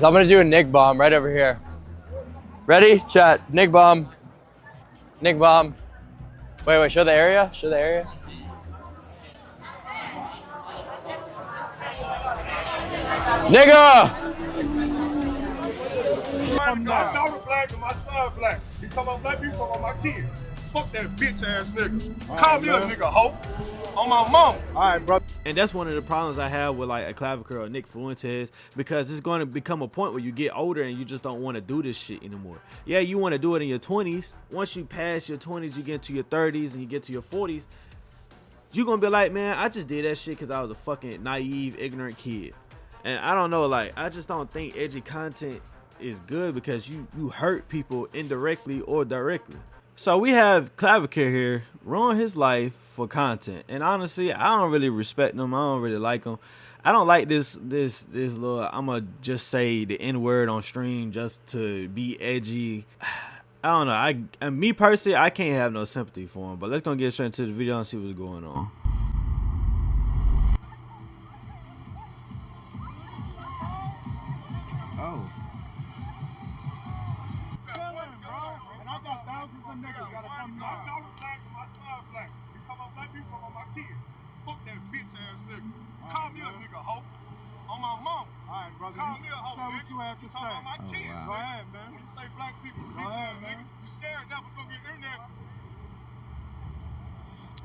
I'm gonna do a Nick bomb right over here. Ready? Chat. Nick bomb. Nick bomb. Wait, show the area. Show the area. Nigga! My daughter black and my son black. He talking about black people, talking about my kids. Fuck that bitch ass nigga. Call me a nigga hoe. On my mom. Alright, bro. And that's one of the problems I have with like a Clavicular or Nick Fuentes, because it's going to become a point where you get older and you just don't want to do this shit anymore. Yeah, you want to do it in your 20s. Once you pass your 20s, you get to your 30s and you get to your 40s, you're going to be like, man, I just did that shit because I was a fucking naive, ignorant kid. And I don't know, like, I just don't think edgy content is good because you hurt people indirectly or directly. So we have Clavicular here ruin his life for content, and honestly, I don't really respect him. I don't really like him. I don't like this little, I'ma just say the N-word on stream just to be edgy. I don't know. Me personally, I can't have no sympathy for him. But let's go get straight into the video and see what's going on. Oh. Fuck that bitch ass nigga. Call me a nigga hoe. On my mom. Alright, brother. Call me a hoe. Say what you have to say. About my kids. Wow. Go ahead, man. When you say black people, bitch ass nigga, you scared that was gonna get internet.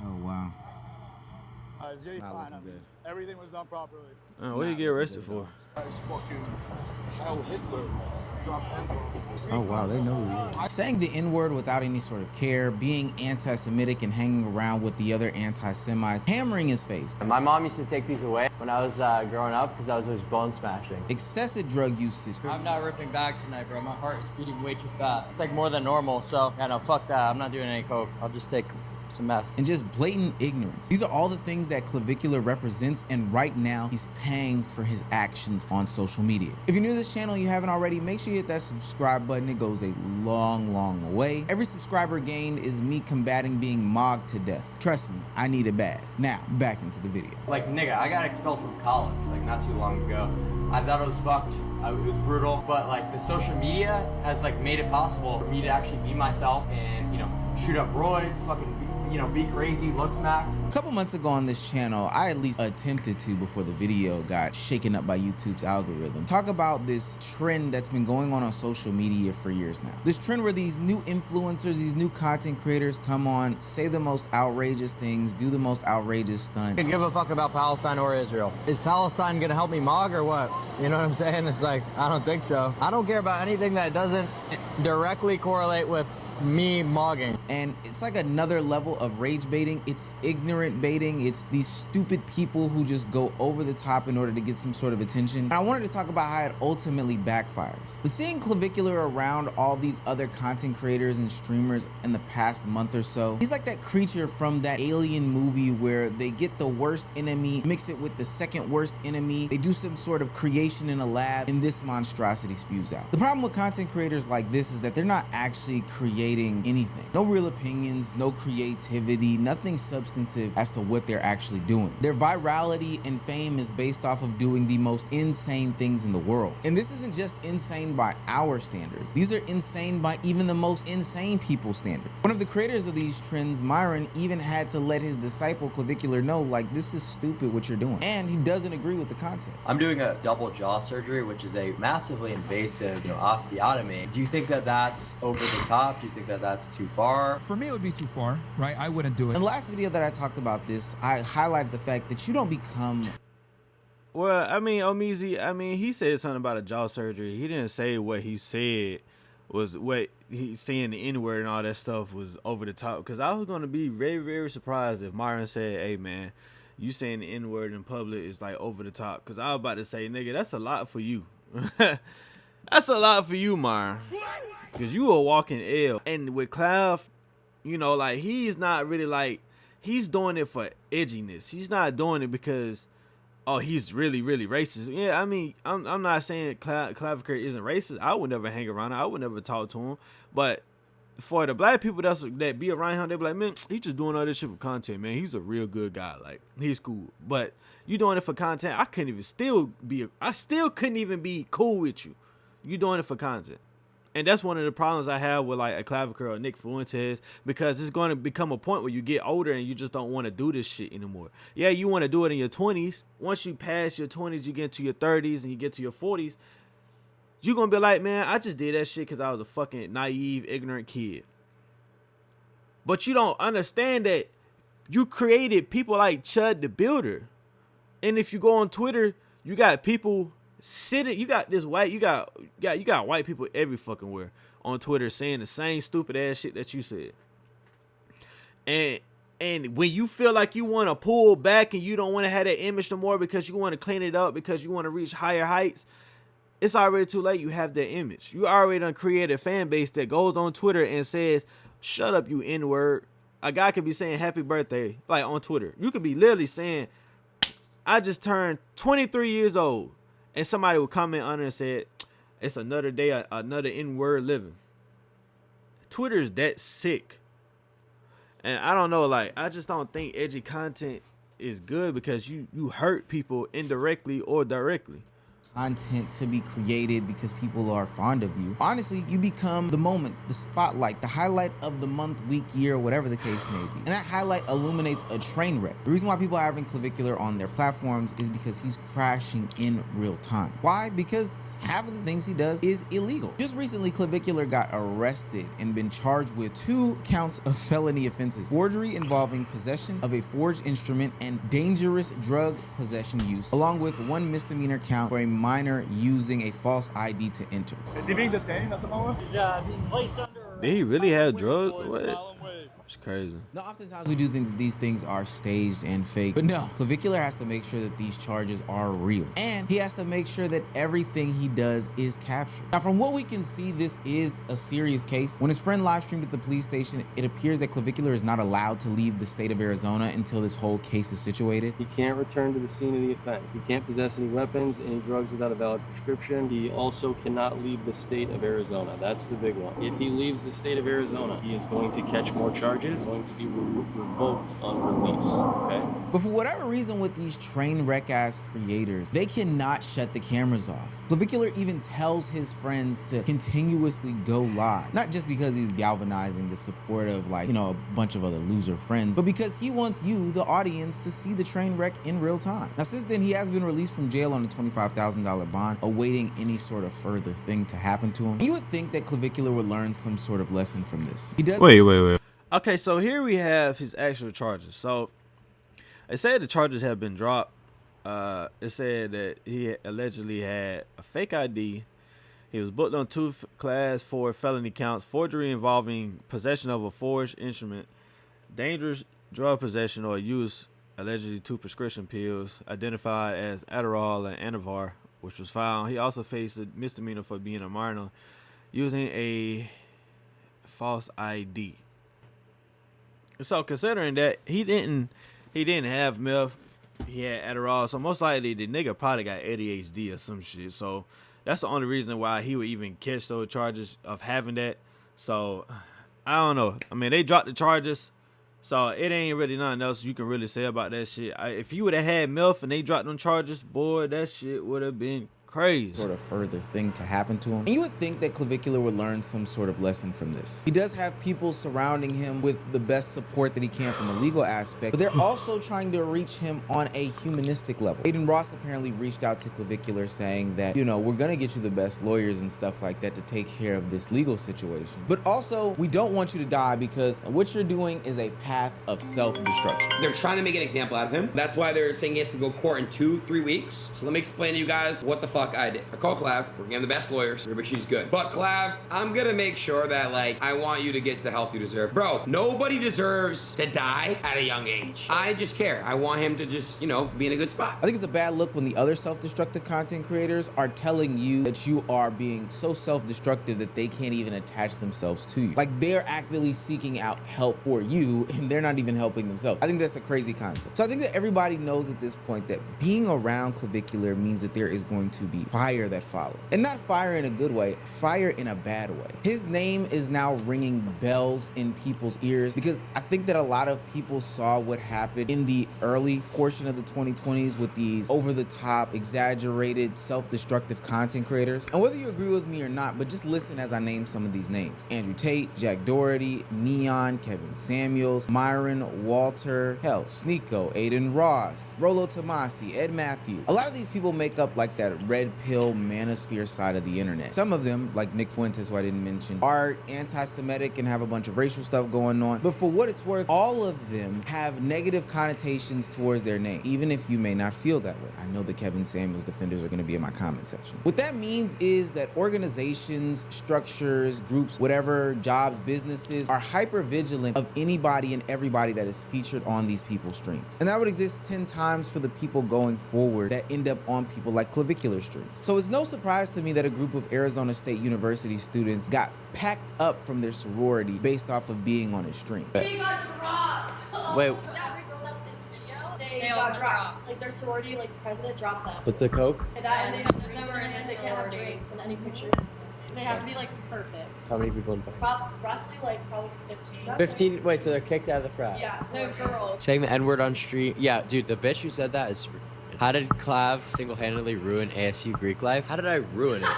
Oh wow. It's not looking good. Everything was done properly. What did you get arrested for? Oh wow, they know who he is. Saying the N-word without any sort of care, being anti-Semitic and hanging around with the other anti-Semites, hammering his face. My mom used to take these away when I was growing up because I was always bone smashing. Excessive drug usage. I'm not ripping back tonight, bro. My heart is beating way too fast. It's like more than normal, so yeah, no, fuck that. I'm not doing any coke. I'll just take some meth. And just blatant ignorance. These are all the things that Clavicular represents, and right now he's paying for his actions on social media. If you're new to this channel and you haven't already, make sure you hit that subscribe button. It goes a long way. Every subscriber gained is me combating being mogged to death. Trust me, I need it bad. Now, back into the video. Like, nigga, I got expelled from college, like, not too long ago. I thought it was fucked. It was brutal, but like the social media has like made it possible for me to actually be myself and, you know, shoot up roids, fucking, you know, be crazy, looks max. A couple months ago on this channel, I at least attempted to, before the video got shaken up by YouTube's algorithm, talk about this trend that's been going on social media for years now. This trend where these new influencers, these new content creators come on, say the most outrageous things, do the most outrageous stunts. I could give a fuck about Palestine or Israel. Is Palestine gonna help me mog or what? You know what I'm saying? It's like, I don't think so. I don't care about anything that doesn't directly correlate with me mogging. And it's like another level of rage baiting. It's ignorant baiting. It's these stupid people who just go over the top in order to get some sort of attention. And I wanted to talk about how it ultimately backfires. But seeing Clavicular around all these other content creators and streamers in the past month or so, he's like that creature from that Alien movie where they get the worst enemy, mix it with the second worst enemy, they do some sort of creation in a lab, and this monstrosity spews out. The problem with content creators like this is that they're not actually creating anything. No real opinions, no creativity, nothing substantive as to what they're actually doing. Their virality and fame is based off of doing the most insane things in the world. And this isn't just insane by our standards. These are insane by even the most insane people's standards. One of the creators of these trends, Myron, even had to let his disciple Clavicular know, like, this is stupid what you're doing. And he doesn't agree with the content. I'm doing a double jaw surgery, which is a massively invasive, you know, osteotomy. Do you think that that's over the top? Do you think that that's too far? For me, it would be too far, right? I wouldn't do it. In the last video that I talked about this, I highlighted the fact that you don't become... Well, I mean, Omizi, I mean, he said something about a jaw surgery. He didn't say what he said was what he's saying, the N-word and all that stuff was over the top. Because I was going to be very surprised if Myron said, hey, man, you saying the N-word in public is like over the top. Because I was about to say, nigga, that's a lot for you. That's a lot for you, Myron. Because you a walking L. And with Clav, you know, like, he's not really like, he's doing it for edginess. He's not doing it because, oh, he's really racist. Yeah, I mean, I'm not saying Clavicular isn't racist. I would never hang around him. I would never talk to him. But for the black people that be around him, they be like, man, he just doing all this shit for content, man. He's a real good guy. Like, he's cool. But you doing it for content, I still couldn't even be cool with you. You doing it for content. And that's one of the problems I have with like a Clavicular or Nick Fuentes, because it's going to become a point where you get older and you just don't want to do this shit anymore. Yeah, you want to do it in your 20s. Once you pass your 20s, you get to your 30s and you get to your 40s, you're going to be like, man, I just did that shit because I was a fucking naive, ignorant kid. But you don't understand that you created people like Chud the Builder. And if you go on Twitter, you got people sitting, you got white people every fucking where on Twitter saying the same stupid ass shit that you said. And when you feel like you want to pull back and you don't want to have that image no more because you want to clean it up, because you want to reach higher heights, it's already too late. You have that image. You already done created a fan base that goes on Twitter and says, shut up, you N-word. A guy could be saying happy birthday, like on Twitter. You could be literally saying, I just turned 23 years old. And somebody would comment on it and said, it's another day, another N-word living. Twitter is that sick. And I don't know, like, I just don't think edgy content is good because you hurt people indirectly or directly. Content to be created because people are fond of you. Honestly, you become the moment, the spotlight, the highlight of the month, week, year, whatever the case may be. And that highlight illuminates a train wreck. The reason why people are having Clavicular on their platforms is because he's crashing in real time. Why? Because half of the things he does is illegal. Just recently, Clavicular got arrested and been charged with 2 counts of felony offenses: forgery involving possession of a forged instrument and dangerous drug possession use, along with 1 misdemeanor count for a minor using a false ID to enter. Is he being detained at the moment? He's being placed under. Did he really have drugs? What? It's crazy. Now, oftentimes we do think that these things are staged and fake, but no, Clavicular has to make sure that these charges are real, and he has to make sure that everything he does is captured. Now, from what we can see, this is a serious case. When his friend live streamed at the police station, it appears that Clavicular is not allowed to leave the state of Arizona until this whole case is situated. He can't return to the scene of the offense. He can't possess any weapons, any drugs without a valid prescription. He also cannot leave the state of Arizona. That's the big one. If he leaves the state of Arizona, he is going to catch more charges, going to be revoked on release, okay? But for whatever reason with these train wreck ass creators, they cannot shut the cameras off. Clavicular even tells his friends to continuously go live, not just because he's galvanizing the support of, like, you know, a bunch of other loser friends, but because he wants you, the audience, to see the train wreck in real time. Now, since then, he has been released from jail on a $25,000 bond, awaiting any sort of further thing to happen to him. You would think that Clavicular would learn some sort of lesson from this. He does. Wait. Okay, so here we have his actual charges. So they said the charges have been dropped. It said that he allegedly had a fake ID. He was booked on 2 class 4 felony counts: forgery involving possession of a forged instrument, dangerous drug possession or use, allegedly 2 prescription pills identified as Adderall and Anavar, which was found. He also faced a misdemeanor for being a minor using a false ID. So considering that he didn't have meth, he had Adderall, so most likely the nigga probably got ADHD or some shit. So that's the only reason why he would even catch those charges of having that. So I don't know. I mean, they dropped the charges, so it ain't really nothing else you can really say about that shit. If you would have had meth and they dropped them charges, boy, that shit would have been crazy. Sort of further thing to happen to him. And you would think that Clavicular would learn some sort of lesson from this. He does have people surrounding him with the best support that he can from a legal aspect, but they're also trying to reach him on a humanistic level. Aiden Ross apparently reached out to Clavicular saying that, you know, we're gonna get you the best lawyers and stuff like that to take care of this legal situation. But also, we don't want you to die because what you're doing is a path of self-destruction. They're trying to make an example out of him. That's why they're saying he has to go court in 2-3 weeks. So let me explain to you guys what the fuck I did. I called Clav, we're getting the best lawyers, but she's good. But Clav, I'm gonna make sure that, like, I want you to get the help you deserve. Bro, nobody deserves to die at a young age. I just care. I want him to just, you know, be in a good spot. I think it's a bad look when the other self-destructive content creators are telling you that you are being so self-destructive that they can't even attach themselves to you. Like, they're actively seeking out help for you and they're not even helping themselves. I think that's a crazy concept. So I think that everybody knows at this point that being around Clavicular means that there is going to be fire that followed. And not fire in a good way, fire in a bad way. His name is now ringing bells in people's ears because I think that a lot of people saw what happened in the early portion of the 2020s with these over-the-top, exaggerated, self-destructive content creators. And whether you agree with me or not, but just listen as I name some of these names. Andrew Tate, Jack Doherty, Neon, Kevin Samuels, Myron, Walter, hell, Sneeko, Aiden Ross, Rollo Tomasi, Ed Matthews. A lot of these people make up like that red pill manosphere side of the internet. Some of them, like Nick Fuentes, who I didn't mention, are anti-Semitic and have a bunch of racial stuff going on. But for what it's worth, all of them have negative connotations towards their name, even if you may not feel that way. I know the Kevin Samuels defenders are going to be in my comment section. What that means is that organizations, structures, groups, whatever, jobs, businesses are hyper vigilant of anybody and everybody that is featured on these people's streams. And that would exist 10 times for the people going forward that end up on people like Clavicular streams. So it's no surprise to me that a group of Arizona State University students got packed up from their sorority based off of being on a stream. They got dropped. Wait. Every girl that was in the video, they got dropped. Like their sorority, like the president dropped them. But the coke? And that, and they have drinks in they can't have drinks in any picture. They have to be like perfect. How many people in the Roughly like probably 15. 15? Wait, so they're kicked out of the frat? Yeah, so they're girls. Saying the N-word on stream. Yeah, dude, the bitch who said that is... How did Clav single-handedly ruin ASU Greek life? How did I ruin it?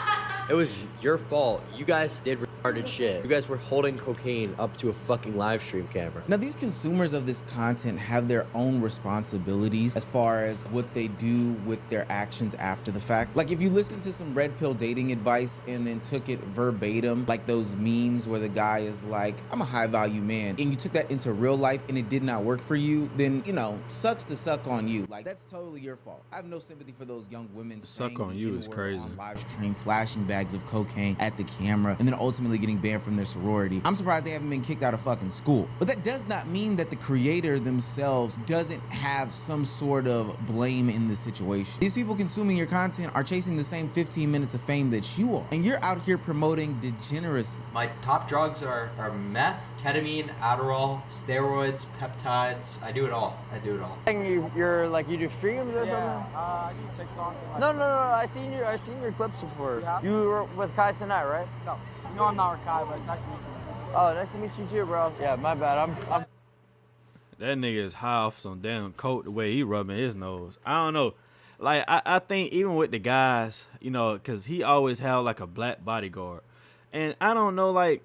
It was your fault. You guys did retarded shit. You guys were holding cocaine up to a fucking live stream camera. Now, these consumers of this content have their own responsibilities as far as what they do with their actions after the fact. Like, if you listen to some red pill dating advice and then took it verbatim, like those memes where the guy is like, I'm a high value man, and you took that into real life and it did not work for you, then, you know, sucks to suck on you. Like, that's totally your fault. I have no sympathy for those young women Suck on you is crazy. On live stream, flashing bags of cocaine at the camera, and then ultimately getting banned from their sorority. I'm surprised they haven't been kicked out of fucking school. But that does not mean that the creator themselves doesn't have some sort of blame in the situation. These people consuming your content are chasing the same 15 minutes of fame that you are, and you're out here promoting degeneracy. My top drugs are meth, ketamine, Adderall, steroids, peptides. I do it all. I do it all. You're like, you do streams or something? I do TikTok. No. I seen your clips before. Yeah. You were with Kai Sinai, right? No, you know I'm not with Kai, but it's nice to meet you. Oh, nice to meet you too, bro. Yeah, my bad. I'm That nigga is high off some damn coke the way he rubbing his nose. I don't know. Like, I think even with the guys, you know, because he always held like a black bodyguard. And I don't know, like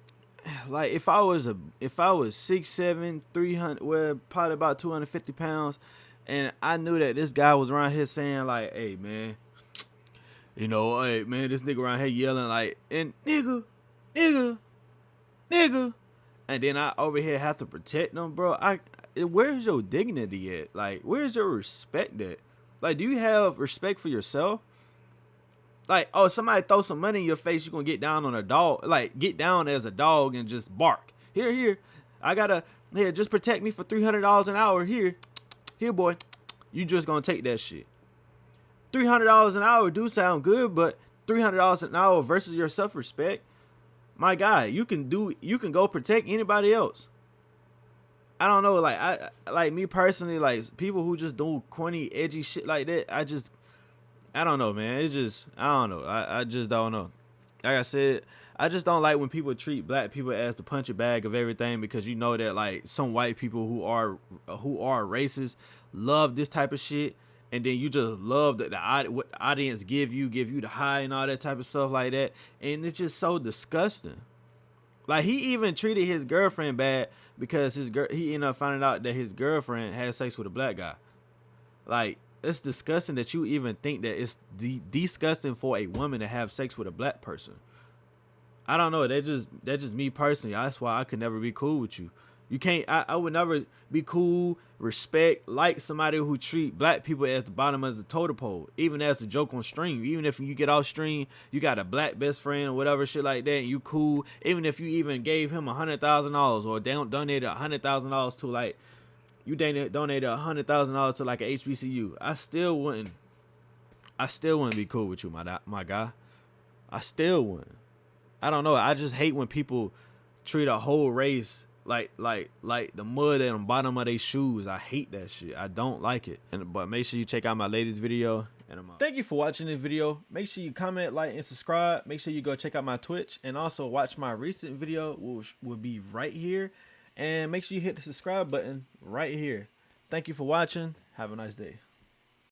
if I was 6'7", 300, well, probably about 250 pounds, and I knew that this guy was around here saying like, hey man, you know, hey man, this nigga around here yelling like, and nigga, and then I over here have to protect them, bro. Where's your dignity at? Like, where's your respect at? Like, do you have respect for yourself? Like, oh, somebody throw some money in your face, you gonna get down on a dog, like get down as a dog and just bark. Here, just protect me for $300 an hour. Here, boy, you just gonna take that shit. $300 an hour do sound good, but $300 an hour versus your self-respect, my guy, you can go protect anybody else. I don't know, like me personally, like people who just do corny, edgy shit like that, I don't know, man. It's just, I don't know. I just don't know. Like I said, I just don't like when people treat black people as the punching bag of everything, because you know that like some white people who are racist love this type of shit, and then you just love what the audience give you the high and all that type of stuff like that, and it's just so disgusting. Like, he even treated his girlfriend bad because he ended up finding out that his girlfriend had sex with a black guy. Like, it's disgusting that you even think that it's disgusting for a woman to have sex with a black person. I don't know. That's just me personally. That's why I could never be cool with you. You can't. I would never be cool, respect, like somebody who treat black people as the bottom of the totem pole, even as a joke on stream. Even if you get off stream, you got a black best friend or whatever shit like that, and you cool. Even if you even gave him $100,000 or donated $100,000 to, like, you donated $100,000 to like a HBCU, I still wouldn't be cool with you, my guy. I still wouldn't. I don't know. I just hate when people treat a whole race like the mud at the bottom of their shoes. I hate that shit. I don't like it. But make sure you check out my latest video. And I'm out. Thank you for watching this video. Make sure you comment, like, and subscribe. Make sure you go check out my Twitch and also watch my recent video, which will be right here. And make sure you hit the subscribe button right here. Thank you for watching. Have a nice day.